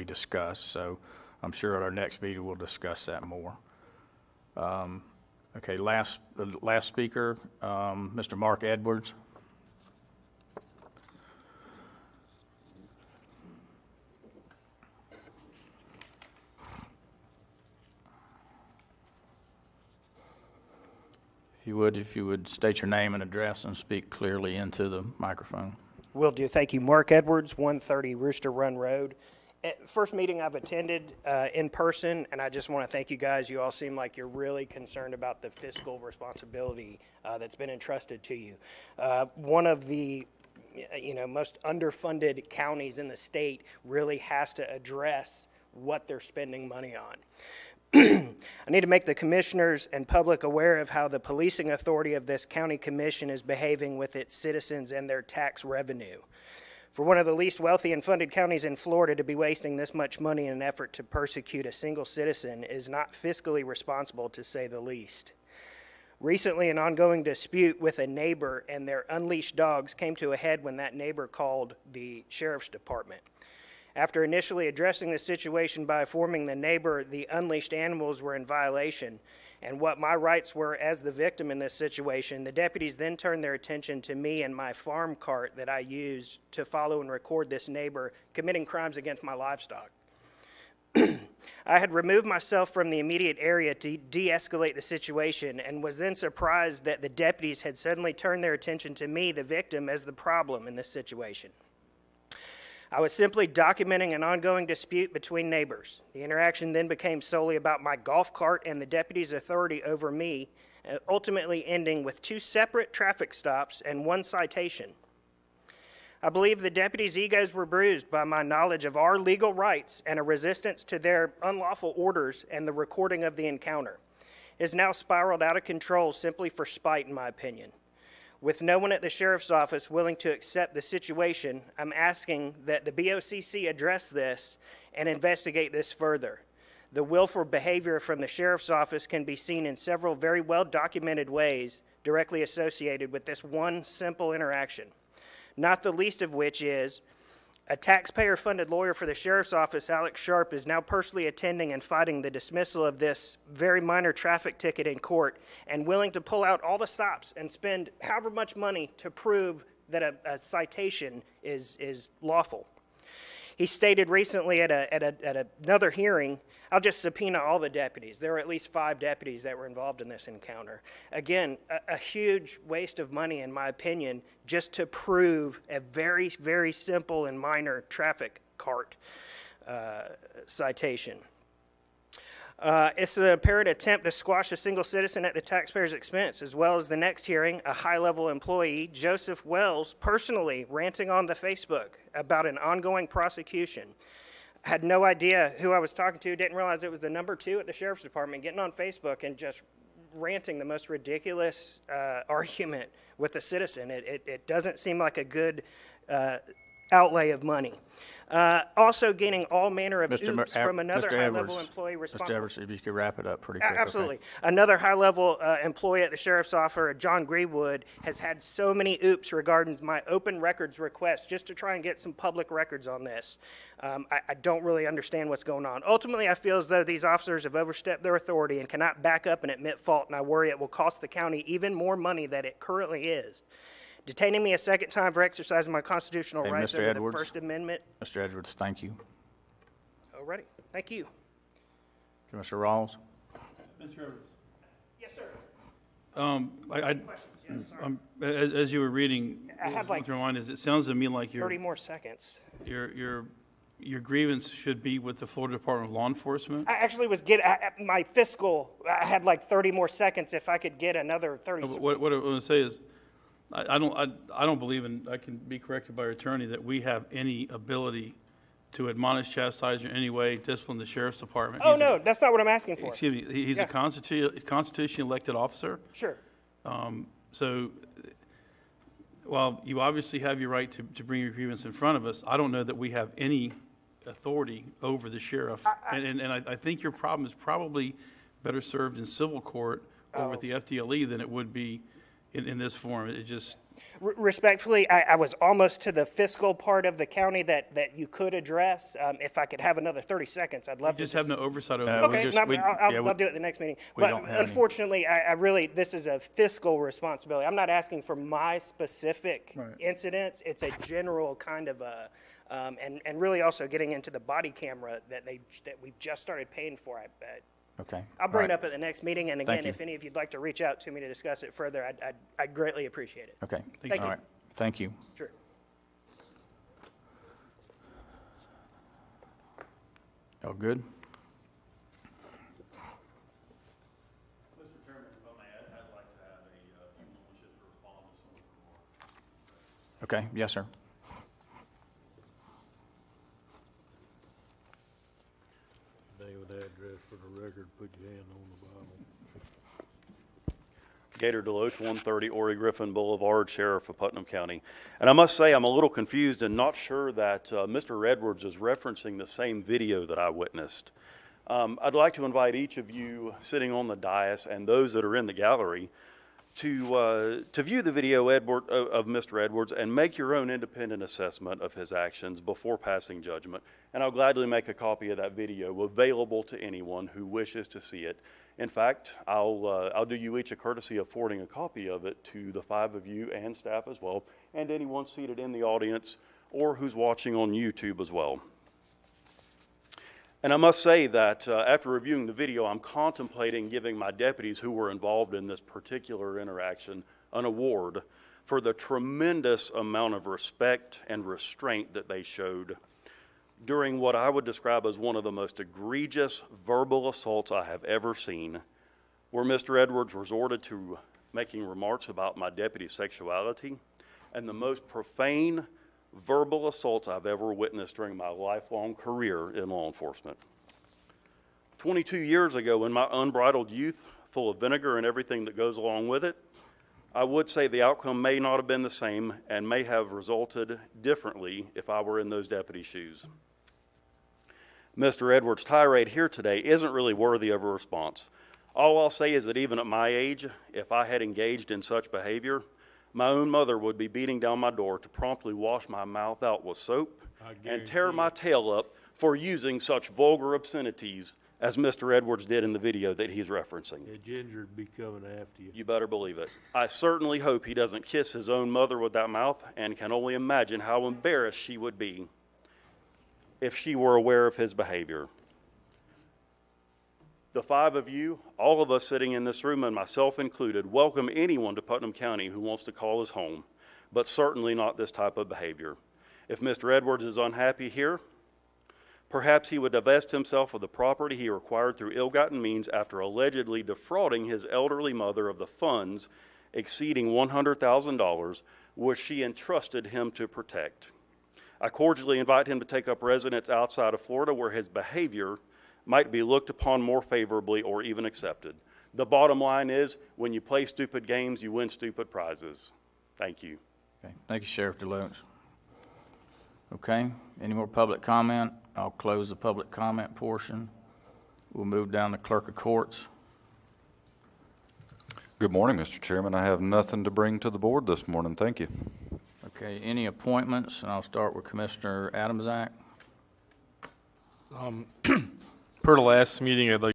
discussed. So I'm sure at our next meeting we'll discuss that more. Okay, last speaker, Mr. Mark Edwards. If you would state your name and address and speak clearly into the microphone. Will do. Thank you. Mark Edwards, 130 Rooster Run Road. First meeting I've attended in person, and I just want to thank you guys. You all seem like you're really concerned about the fiscal responsibility that's been entrusted to you. One of the most underfunded counties in the state really has to address what they're spending money on. I need to make the commissioners and public aware of how the policing authority of this county commission is behaving with its citizens and their tax revenue. For one of the least wealthy and funded counties in Florida to be wasting this much money in an effort to persecute a single citizen is not fiscally responsible, to say the least. Recently, an ongoing dispute with a neighbor and their unleashed dogs came to a head when that neighbor called the sheriff's department. After initially addressing the situation by informing the neighbor the unleashed animals were in violation and what my rights were as the victim in this situation, the deputies then turned their attention to me and my farm cart that I used to follow and record this neighbor committing crimes against my livestock. I had removed myself from the immediate area to de-escalate the situation and was then surprised that the deputies had suddenly turned their attention to me, the victim, as the problem in this situation. I was simply documenting an ongoing dispute between neighbors. The interaction then became solely about my golf cart and the deputy's authority over me, ultimately ending with 2 separate traffic stops and 1 citation. I believe the deputies' egos were bruised by my knowledge of our legal rights and a resistance to their unlawful orders and the recording of the encounter. It has now spiraled out of control simply for spite, in my opinion. With no one at the sheriff's office willing to accept the situation, I'm asking that the BOCC address this and investigate this further. The willful behavior from the sheriff's office can be seen in several very well-documented ways directly associated with this one simple interaction, not the least of which is a taxpayer-funded lawyer for the sheriff's office, Alex Sharp, is now personally attending and fighting the dismissal of this very minor traffic ticket in court and willing to pull out all the stops and spend however much money to prove that a citation is lawful. He stated recently at another hearing, I'll just subpoena all the deputies. There were at least 5 deputies that were involved in this encounter. Again, a huge waste of money, in my opinion, just to prove a very, very simple and minor traffic cart citation. It's an apparent attempt to squash a single citizen at the taxpayer's expense, as well as the next hearing, a high-level employee, Joseph Wells, personally ranting on the Facebook about an ongoing prosecution. Had no idea who I was talking to, didn't realize it was the number 2 at the sheriff's department, getting on Facebook and just ranting the most ridiculous argument with a citizen. It doesn't seem like a good outlay of money. Also gaining all manner of oops from another high-level employee responsible. Mr. Edwards, if you could wrap it up pretty quick. Absolutely. Okay. Another high-level employee at the sheriff's office, John Greenwood, has had so many oops regarding my open records request just to try and get some public records on this. I don't really understand what's going on. Ultimately, I feel as though these officers have overstepped their authority and cannot back up and admit fault, and I worry it will cost the county even more money than it currently is. Detaining me a second time for exercising my constitutional rights under the First Amendment. Mr. Edwards, thank you. Alrighty, thank you. Commissioner Rawls. Mr. Edwards. Yes, sir. As you were reading, I had like it sounds to me like 30 more seconds. Your grievance should be with the Florida Department of Law Enforcement. I actually was my fiscal. I had like 30 more seconds. If I could get another 30. What I want to say is, I don't believe, and I can be corrected by your attorney, that we have any ability to admonish, chastise, or in any way discipline the sheriff's department. Oh, no, that's not what I'm asking for. Excuse me, he's a constitutionally elected officer. Sure. So while you obviously have your right to bring your grievance in front of us, I don't know that we have any authority over the sheriff. And I think your problem is probably better served in civil court or with the FDLE than it would be in this form. It just Respectfully, I was almost to the fiscal part of the county that you could address. If I could have another 30 seconds, I'd love to. Just have no oversight over Uh, it. we Okay, just- no, we- I'll yeah, we- do it at the next meeting. we But don't have any. unfortunately, I really, this is a fiscal responsibility. I'm not asking for my specific Right. incidents. It's a general kind of a, and really also getting into the body camera that we've just started paying for. Okay. I'll bring All it right. up at the next meeting, and Thank again, you. if any of you'd like to reach out to me to discuss it further, I'd greatly appreciate it. Okay. Thank you. All right. Thank you. Sure. All good? Mr. Chairman, if I may, I'd like to have a few moments just to respond to some of the remarks. Okay. Yes, sir. Name and address for the record, put your hand on the Bible. Gator DeLoach, 130 Ori Griffin Boulevard, Sheriff of Putnam County. And I must say, I'm a little confused and not sure that Mr. Edwards is referencing the same video that I witnessed. I'd like to invite each of you sitting on the dais and those that are in the gallery to view the video of Mr. Edwards and make your own independent assessment of his actions before passing judgment. And I'll gladly make a copy of that video available to anyone who wishes to see it. In fact, I'll do you each a courtesy of forwarding a copy of it to the 5 of you and staff as well, and anyone seated in the audience or who's watching on YouTube as well. And I must say that after reviewing the video, I'm contemplating giving my deputies who were involved in this particular interaction an award for the tremendous amount of respect and restraint that they showed during what I would describe as one of the most egregious verbal assaults I have ever seen, where Mr. Edwards resorted to making remarks about my deputy's sexuality and the most profane verbal assaults I've ever witnessed during my lifelong career in law enforcement. 22 years ago, in my unbridled youth, full of vinegar and everything that goes along with it, I would say the outcome may not have been the same and may have resulted differently if I were in those deputies' shoes. Mr. Edwards' tirade here today isn't really worthy of a response. All I'll say is that even at my age, if I had engaged in such behavior, my own mother would be beating down my door to promptly wash my mouth out with soap and tear my tail up for using such vulgar obscenities as Mr. Edwards did in the video that he's referencing. Yeah, Ginger'd be coming after you. You better believe it. I certainly hope he doesn't kiss his own mother with that mouth, and can only imagine how embarrassed she would be if she were aware of his behavior. The 5 of you, all of us sitting in this room and myself included, welcome anyone to Putnam County who wants to call his home, but certainly not this type of behavior. If Mr. Edwards is unhappy here, perhaps he would divest himself of the property he acquired through ill-gotten means after allegedly defrauding his elderly mother of the funds exceeding $100,000, which she entrusted him to protect. I cordially invite him to take up residence outside of Florida where his behavior might be looked upon more favorably or even accepted. The bottom line is, when you play stupid games, you win stupid prizes. Thank you. Okay. Thank you, Sheriff DeLoach. Okay. Any more public comment? I'll close the public comment portion. We'll move down to Clerk of Courts. Good morning, Mr. Chairman. I have nothing to bring to the board this morning. Thank you. Okay. Any appointments? And I'll start with Commissioner Adamczak. Per the last meeting, I'd like